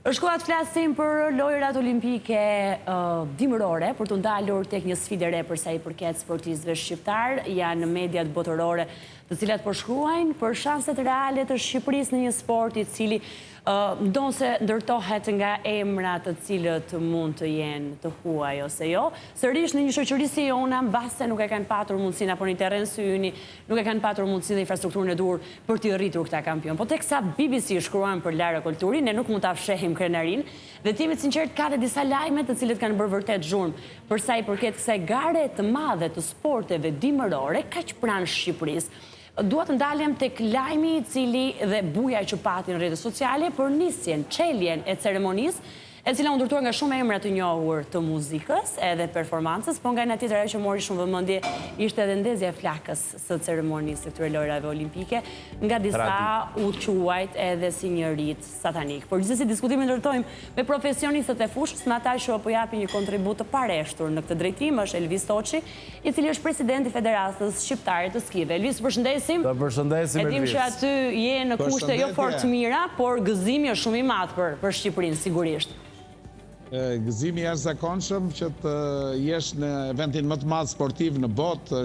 Shkolla të flasim për lojrat olimpike dimërore, për të ndalur tek një sfidë e re përsa i përket sportistëve shqiptar, janë mediat botërore të cilat përshkruajnë për shanset reale të Shqipërisë në një sport i cili ndonë se ndërtohet nga emra të cilët mund të jenë të huaj ose jo. Sërish në një shoqëri si jona, mbase nuk e kanë patur mundësinë apo një terren syni, nuk e kanë patur mundësinë dhe infrastrukturën e dur për t'i rritur këta kampion. Po teksa BBC shkruan për Lara Kulturin, ne nuk mund ta fshehim krenarin, dhe të jemi të sinqert ka dhe disa lajme të cilët kanë bërë vërtet zhurmë përsa i përket kësaj gare të madhe të sporteve dimërore kaq pranë Shqipërisë. Dua të ndalem tek lajmi i cili dhe buja që pati në rrjetet sociale për nisjen, çeljen e ceremonisë, e cila u ndërtuar nga shumë emra të njohur të muzikës edhe performancës, po nga ana tjetër ajo që mori shumë vëmendje ishte edhe ndezja e flakës së ceremonisë së këtyre lojrave olimpike, nga disa u quajt edhe si një rit satanik. Por gjithsesi diskutimin ndërtojmë me profesionistët e fushës, me ata që po japin një kontribut të pareshtur në këtë drejtim, është Elvis Toçi, i cili është presidenti i Federatës Shqiptare të Skive. Elvis, përshëndesim. Të përshëndesim, Elvis. E dim që aty je në kushte jo fort të mira, por gëzimi është shumë i madh për Shqipërinë sigurisht. Gëzimi është zakonshëm që të jesh në eventin më të madh sportiv në botë,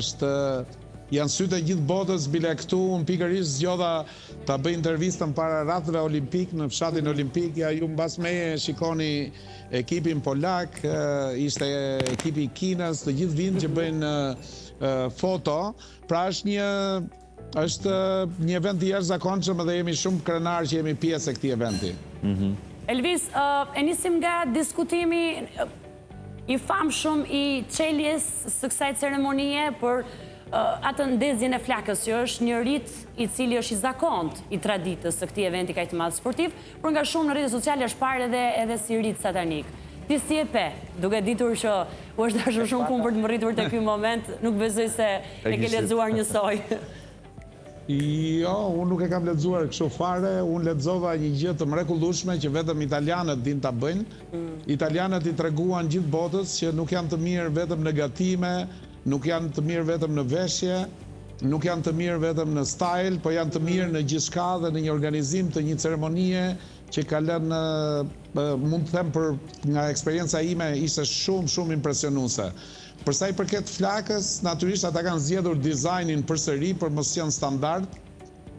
janë sytë e gjithë botës, bile këtu unë pikërisht zgjodha ta bëj intervistën para ratëve olimpik në fshatin olimpik. Ja, ju mbas meje shikoni ekipin polak, ishte ekipi i Kinës, të gjithë vinë që bëjnë foto. Pra është një event i jashtëzakonshëm dhe jemi shumë krenar që jemi pjesë e këtij eventi. Elvis, e nisim nga diskutimi i famshëm i çeljes së kësaj ceremonie për atë ndezjen e flakës, që është një rit i cili është i zakont i traditës së këtij eventi kaq të madh sportiv, por nga shumë në rrjetet sociale është parë edhe si rit satanik. Ti si e pe, duke ditur që u është dashur shumë punë për të rritur te ky moment, nuk besoj se e ke lexuar njësoj. Jo, unë nuk e kam lexuar kështu fare, unë lexova një gjë të mrekullueshme që vetëm italianët din ta bëjnë. Italianët i treguan gjithë botës që nuk janë të mirë vetëm në gatime, nuk janë të mirë vetëm në veshje, nuk janë të mirë vetëm në style, po janë të mirë në gjithçka dhe në një organizim të një ceremonie që ka lënë, mund të them nga eksperienca ime, ishte shumë impresionuese. Përsa i përket flakës, natyrisht ata kanë zgjedhur dizajnin përsëri për mos qenë standard,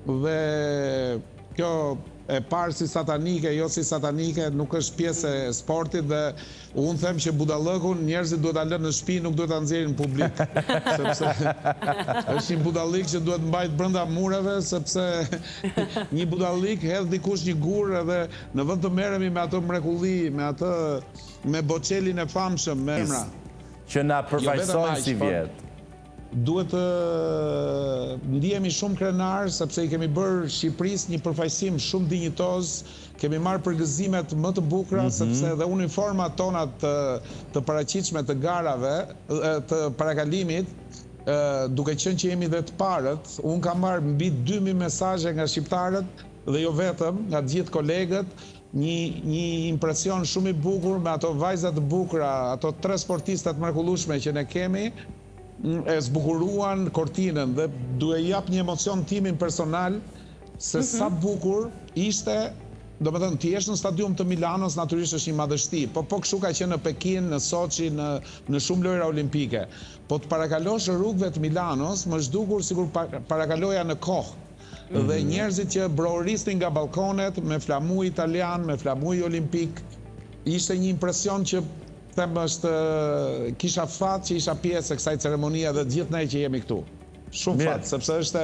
dhe kjo e parë si satanike, jo si satanike, nuk është pjesë e sportit, dhe unë them që budallëkun njerëzit duhet ta lënë në shtëpi, nuk duhet ta nxjerrin në publik. Sepse është një budallik që duhet mbajt brenda mureve, sepse një budallik hedh dikush një gur, edhe në vend të merremi me ato mrekulli, me Bocelin e famshëm, me emra që na përfaqësojnë si vjet. Duhet të ndihemi shumë krenar, sepse i kemi bërë Shqipërisë një përfaqësim shumë dinjitoz, kemi marrë përgëzimet më të bukura, sepse dhe uniformat tona të paraqitshme të garave, të parakalimit, duke qenë që jemi dhe të parët, unë kam marrë mbi 2000 mesazhe nga shqiptarët dhe jo vetëm, nga të gjithë kolegët, një impresion shumë i bukur me ato vajzat të bukura, ato 3 sportistat mrekullueshme që ne kemi, e zbukuruan kortinën dhe duhet jap një emocion timin personal se sa bukur ishte. Domethënë ti jesh në stadium të Milanos, natyrisht është një madhështi, po kështu ka qenë në Pekin, në Sochi, në shumë lojra olimpike. Po të parakalosh rrugëve të Milanos, më zhdukur sikur parakaloja në kohë. Dhe njerëzit që brohorisnin nga balkonet me flamuj italian, me flamuj olimpik, ishte një impresion që kisha fat që isha pjesë e kësaj ceremonie dhe gjithë ne që jemi këtu. Shumë fat, sepse ishte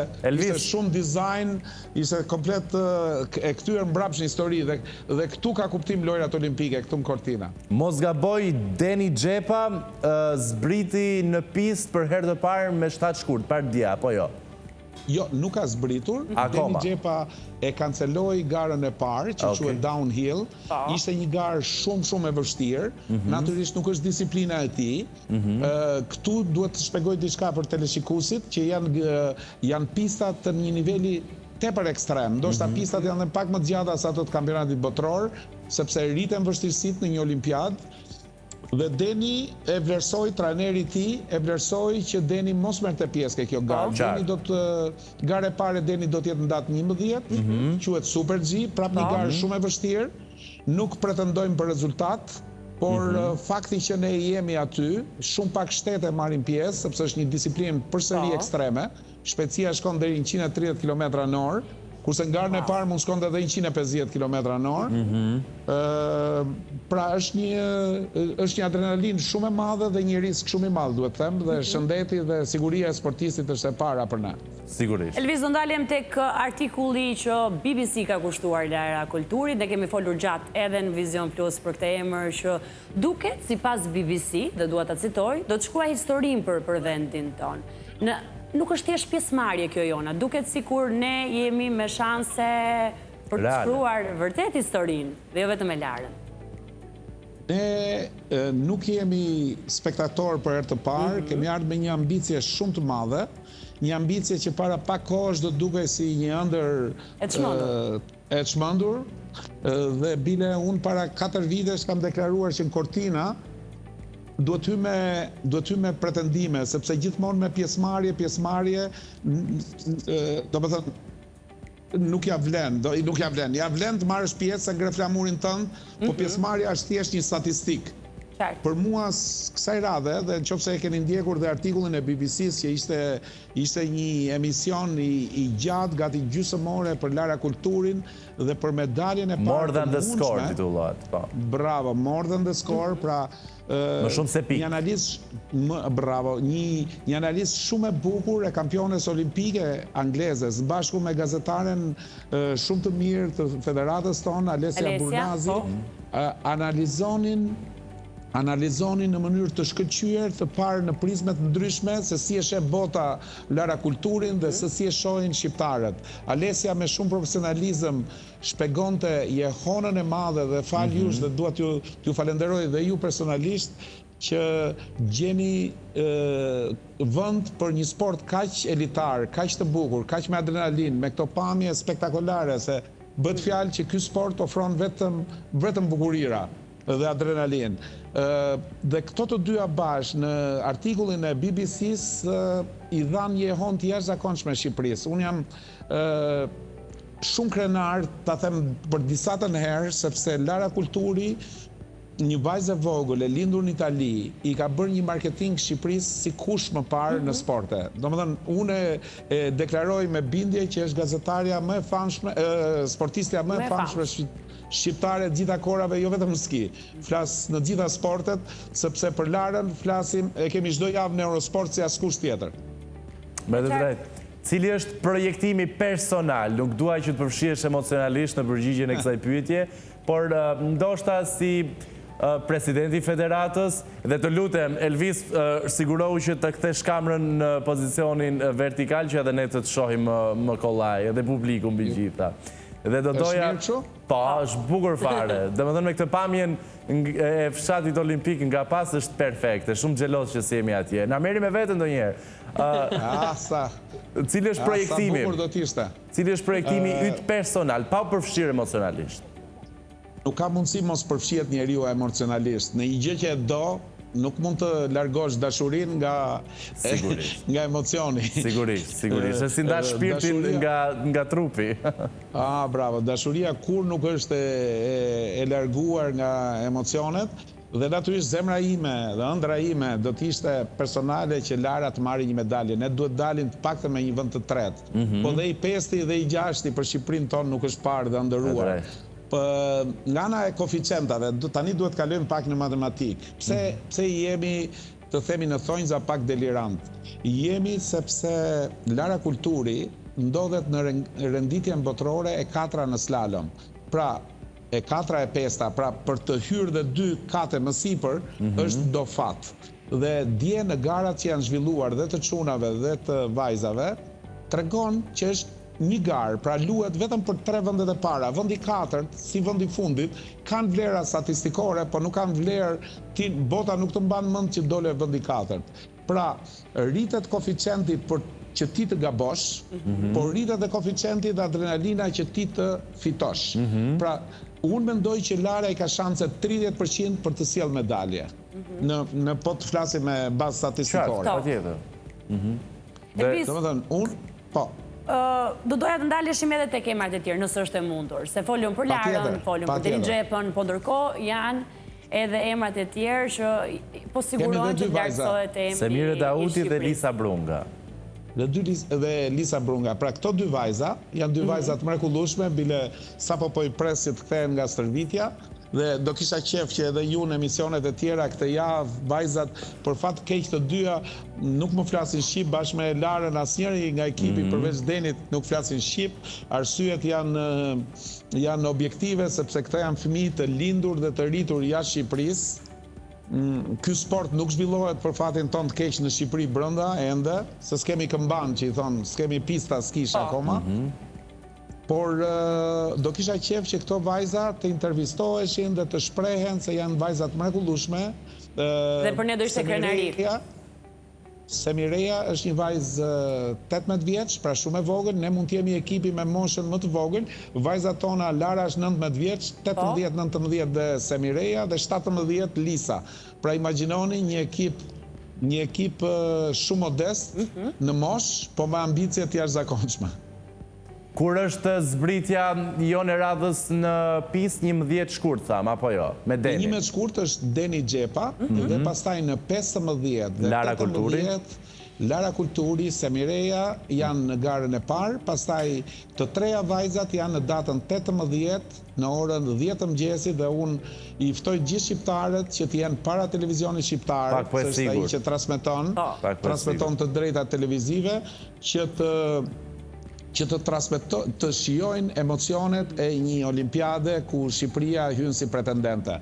shumë dizajn, ishte komplet e kthyer mbrapsht në histori dhe këtu ka kuptim lojrat olimpike, këtu në Cortina. Mos gaboj, Deni Xhepa zbriti në pistë për herë të parë me shtat shkurt, parë apo jo? Jo, nuk ka zbritur. Deni Xhepa e kanceloi garën e parë, që quhet downhill. Ishte një garë shumë e vështirë. Natyrisht nuk është disiplina e tij. Këtu duhet të shpjegoj diçka për teleshikuesit, që janë pista të një niveli tepër ekstrem. Ndoshta pistat janë pak më të gjata se ato të kampionatit botror, sepse rriten vështirësitë në një olimpiadë. Dhe Deni e vlerësoi, trajneri i tij e vlerësoi që Deni mos merrte pjesë ke kjo garë. Deni do të gara e parë Deni do të jetë në datë 11, quhet Super G, prap një garë shumë e vështirë. Nuk pretendojmë për rezultat, por fakti që ne jemi aty, shumë pak shtete marrin pjesë, sepse është një disiplinë përsëri ekstreme. Shpejtësia shkon deri në 130 km/h. Kurse në garën e parë mund shkonte edhe 150 km/h. Pra është një adrenalinë shumë e madhe dhe një risk shumë i madh, duhet të them, dhe shëndeti dhe siguria e sportistit është e para për ne. Sigurisht. Elvis, do ndalem tek artikulli që BBC ka kushtuar Lajra Kulturit, ne kemi folur gjatë edhe në Vision Plus për këtë emër që duket, sipas BBC, dhe dua ta citoj, do të shkruaj historinë për vendin tonë. Nuk është thjesht pjesëmarrje kjo jona, duket sikur ne jemi me shanse për të shkruar vërtet historinë, dhe jo vetëm e larën. Ne nuk jemi spektator për herë të parë, kemi ardhur me një ambicie shumë të madhe, një ambicie që para pak kohësh do të dukej si një ëndër e çmendur, dhe bile unë para 4 vitesh kam deklaruar që në Cortina duhet hy me pretendime, sepse gjithmonë me pjesëmarrje, do të thënë, nuk ja vlen, ja vlen të marrësh pjesë ngre flamurin tënd, po pjesëmarrja është thjesht një statistik. Për mua kësaj radhe, dhe nëse e keni ndjekur dhe artikullin e BBC-s që ishte një emision i gjatë, gati gjysmëore për Lajra Kulturin dhe për medaljen e parë. More than the score titullohet, po. Bravo, more than the score, pra më shumë se pikë. Një analizë shumë e bukur e kampiones olimpike anglezes, bashku me gazetaren shumë të mirë të federatës tonë, Alesia Burnazi, analizonin në mënyrë të shkëlqyer, të parë në prizmet ndryshme, se si e sheh bota Lajra Kulturin dhe se si e shohin shqiptarët. Alesia me shumë profesionalizëm shpjegonte jehonën e madhe dhe fal jush dhe dua t'ju falenderoj dhe ju personalisht që gjeni vend për një sport kaq elitar, kaq të bukur, kaq me adrenalinë, me këto pamje spektakolare, se bëhet fjalë që ky sport ofron vetëm bukurira dhe adrenalinë. Dhe këto të dyja bashkë në artikullin e BBC-s i dhanë një jehonë të jashtëzakonshme Shqipërisë. Unë jam shumë krenar, ta them për disa të herë, sepse Lajra Kulturi, një vajzë e vogël e lindur në Itali, i ka bërë një marketing Shqipërisë si kush më parë në sporte. Domethënë, unë e deklaroj me bindje që është gazetarja më e famshme, sportistja më e famshme shqiptare gjitha korave, jo vetëm në ski. Flas në gjitha sportet, sepse për Larën flasim, e kemi çdo javë në Eurosport si askush tjetër. Me të drejtë. Cili është projektimi personal? Nuk duaj që të përfshihesh emocionalisht në përgjigjen e kësaj pyetje, por ndoshta si presidenti i federatës, dhe të lutem, Elvis, sigurohu që të kthesh kamrën në pozicionin vertikal, që edhe ne të shohim më kollaj, edhe publiku mbi gjitha. Dhe do doja... Po, është bukur fare. Dhe më thënë me këtë pamjen e fshatit olimpik nga pas është perfekte, shumë xhelos që si jemi atje. Na merri me veten ndonjëherë. Cili është projektimi? Cili është projektimi yt personal, pa u përfshirë emocionalisht? Nuk ka mundësi mos përfshihet njeriu emocionalisht. Në një gjë që e do, nuk mund të largosh dashurin nga emocioni. Sigurisht. E si ndash shpirtin nga trupi. Bravo. Dashuria kur nuk është e larguar nga emocionet, dhe natyrisht zemra ime dhe ëndra ime do të ishte personale që Lara të marrë një medalje. Ne duhet dalin të paktën me një vend të tretë. Po dhe i 5-ti dhe i 6-ti për Shqipërinë tonë nuk është parë dhe ndëruar. Nga ana e koeficientave, tani duhet kalojmë pak në matematikë. Pse jemi, të themi në thonjza, pak delirant? Jemi sepse Lajra Kulturi ndodhet në renditjen botërore e 4 në slalom. Pra, e 4 e 5, pra për të hyrë dhe 2 kate më sipër, është do fat. Dhe dje në garat që janë zhvilluar dhe të çunave dhe të vajzave, tregon që është një garë, pra luhet vetëm për 3 vendet e para. Vendi 4, si vendi fundit, kanë vlera statistikore, po nuk kanë vlerë, bota nuk të mban mend që dole vendi 4. Pra, rritet koeficienti që ti të gabosh, por rritet dhe koeficienti dhe adrenalina që ti të fitosh. Pra, unë mendoj që Lara i ka shanse 30% për të sjellë medalje. në po të flasim me bazë statistikore. Patjetër. Elvis, Domethënë, unë, po. do doja të ndaleshim edhe tek emrat e tjerë, nëse është e mundur. Se folëm për Larën, folëm për Deni Xhepën, po ndërkohë janë edhe emrat e tjerë që po sigurojnë që lartësohet emri i Shqipërisë. Semire Dauti dhe Lisa Brunga. Dhe Lisa Brunga. Pra këto dy vajza janë dy vajza të mrekullueshme, bile sapo po i pres që të kthehen nga stërvitja. Dhe do kisha qef që edhe ju në emisionet e tjera këtë javë, vajzat, për fat keq të dyja nuk më flasin shqip, bashkë me Larën asnjëri nga ekipi përveç Denit nuk flasin shqip. Arsyet janë objektive sepse këta janë fëmijë të lindur dhe të rritur jashtë Shqipërisë. Ky sport nuk zhvillohet për fatin ton të keq në Shqipëri brenda ende, se s'kemi këmban që i thonë, s'kemi pista skish akoma. Por do kisha qef që këto vajza të intervistoheshin dhe të shprehen se janë vajzat mrekullueshme. Dhe për ne do ishte krenari. Semireja është një vajzë 18 vjeç, pra shumë e vogël, ne mund të jemi ekipi me moshën më të vogël. Vajzat tona, Lara është 19 vjeç, 18, 19 dhe Semireja dhe 17 Lisa. Pra imagjinoni një ekip shumë modest në moshë, po me ambicie të jashtëzakonshme. Kur është zbritja Jone Radhës në pis 11 shkurt, thamë, apo jo? Me Deni. 11 shkurt është Deni Xhepa, dhe pastaj në 15 dhe Lara 18, Lara Kulturi, Semireja janë në garën e parë, pastaj të treja vajzat janë në datën 18 në orën 10 të mëngjesit dhe unë i ftoj gjithë shqiptarët që të jenë para televizionit shqiptar, se është ai që transmeton të drejta televizive, që të shijojnë emocionet e një olimpiade ku Shqipëria hyn si pretendente.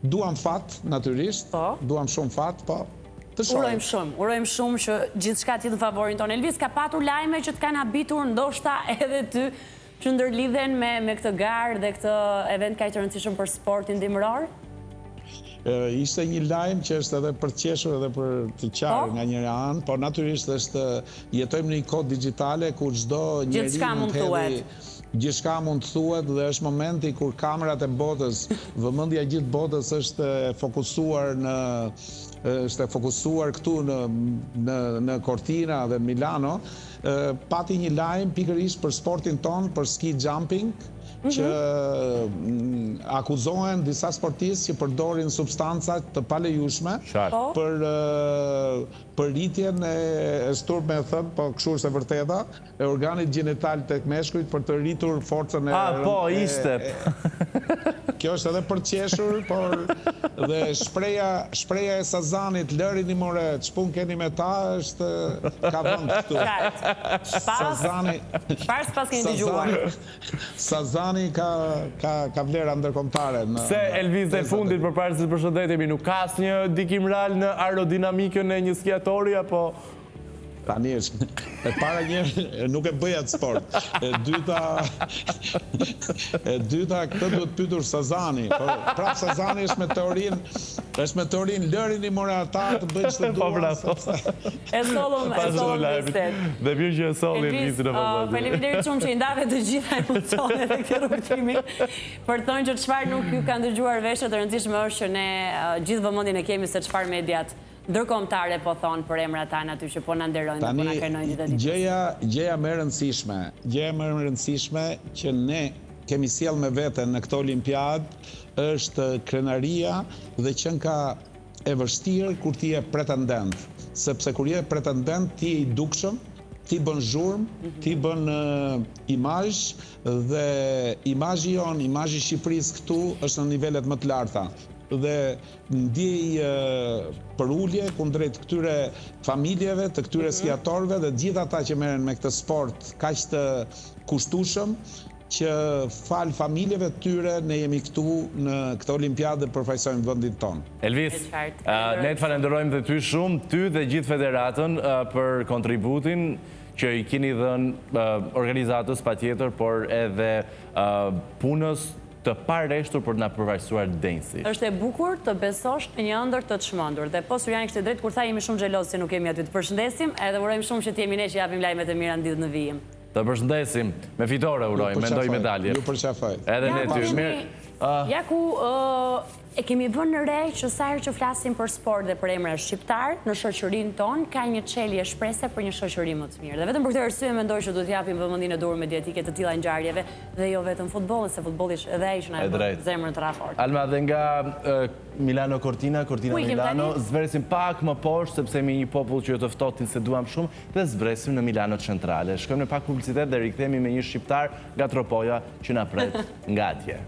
Duam fat, natyrisht, duam shumë fat, po të shohim. Urojmë shumë që gjithçka të jetë në favorin tonë. Elvis, ka patur lajme që të kanë habitur ndoshta edhe ty që ndërlidhen me këtë garë dhe këtë event kaq të rëndësishëm për sportin dimëror? Ishte një lajm që është edhe për të qeshur edhe për të qarë nga njëra anë, por natyrisht jetojmë në një kohë digjitale ku çdo njeri mund të hedhë gjithçka mund të thuhet dhe është momenti kur kamerat e botës, vëmendja e gjithë botës është fokusuar këtu në Cortina dhe Milano. Pati një lajm pikërisht për sportin ton, për ski jumping, që akuzohen disa sportistë që përdorin substanca të palejueshme për rritjen e sturp me thënë, po kështu është e vërteta, e organit gjinital tek meshkujt për të rritur forcën e... po, ishte. Kjo është edhe për të qeshur, por dhe shpreja e Sazanit, lërini more, ç'pun keni me ta, është ka vënd këtu. Pas keni dëgjuar. Sazani ka vlera ndërkombëtare. Se Elvis e fundit përpara se të përshëndetemi, nuk ka asnjë dikim real në aerodinamikën e një skiatori apo tani është e para njerë nuk e bëj atë sport. E dyta këtë duhet pyetur Sazani. Prap Sazani është me teorinë lërini more ata të bëjnë ç'të duan. E sollëm listet. Dhe mirë që e solli listin e vogël. Faleminderit shumë që i ndave të gjitha emocionet e këtij rrugtimi. Për të thënë që çfarë nuk ju kanë dëgjuar vesh, e rëndësishme është që ne gjithë vëmendjen e kemi se çfarë mediat ndërkombëtare po thonë për emrat tanë aty që po na nderojnë, po na krenojnë ditë ditë. Gjëja më e rëndësishme që ne kemi sjell me veten në këtë olimpiadë është krenaria dhe që ka e vështirë kur ti je pretendent, sepse kur je pretendent ti je i dukshëm, ti bën zhurmë, ti bën imazh dhe imazhi jon, imazhi i Shqipërisë këtu është në nivelet më të larta. Dhe ndjej për ulje kundrejt këtyre familjeve, të këtyre skiatorëve dhe gjithë ata që merren me këtë sport kaq të kushtueshëm, që fal familjeve të tyre ne jemi këtu në këtë olimpiadë dhe përfaqësojmë vendin tonë. Elvis, ne të falenderojmë dhe ty shumë, ty dhe gjithë federatën për kontributin që i keni dhënë organizatës patjetër, por edhe punës të pareshtur për të na përfaqësuar densi. Është e bukur të besosh në një ëndër të çmendur dhe po Surjani kishte drejt kur tha jemi shumë xheloz se nuk kemi aty të përshëndesim, edhe urojmë shumë që të jemi ne që japim lajmet e mira në ditën e vijim. Të përshëndesim, me fitore urojmë, mendoj medalje. Ju përqafoj. Edhe ne ty. Ja ku e kemi vënë në re që sa herë që flasim për sport dhe për emra shqiptar, në shoqërinë tonë ka një çelje shprese për një shoqëri më të mirë. Dhe vetëm për këtë arsye mendoj që duhet japim vëmendjen e dur mediatike të tilla ngjarjeve dhe jo vetëm futbollit, se futbolli edhe ai që na e bën zemrën të rafort. Alma, dhe nga Milano Cortina Milano, zbresim pak më poshtë sepse mi një popull që jo të ftohtin se duam shumë dhe zbresim në Milano Centrale. Shkojmë në pak publicitet dhe rikthehemi me një shqiptar nga Tropoja që na pret nga atje.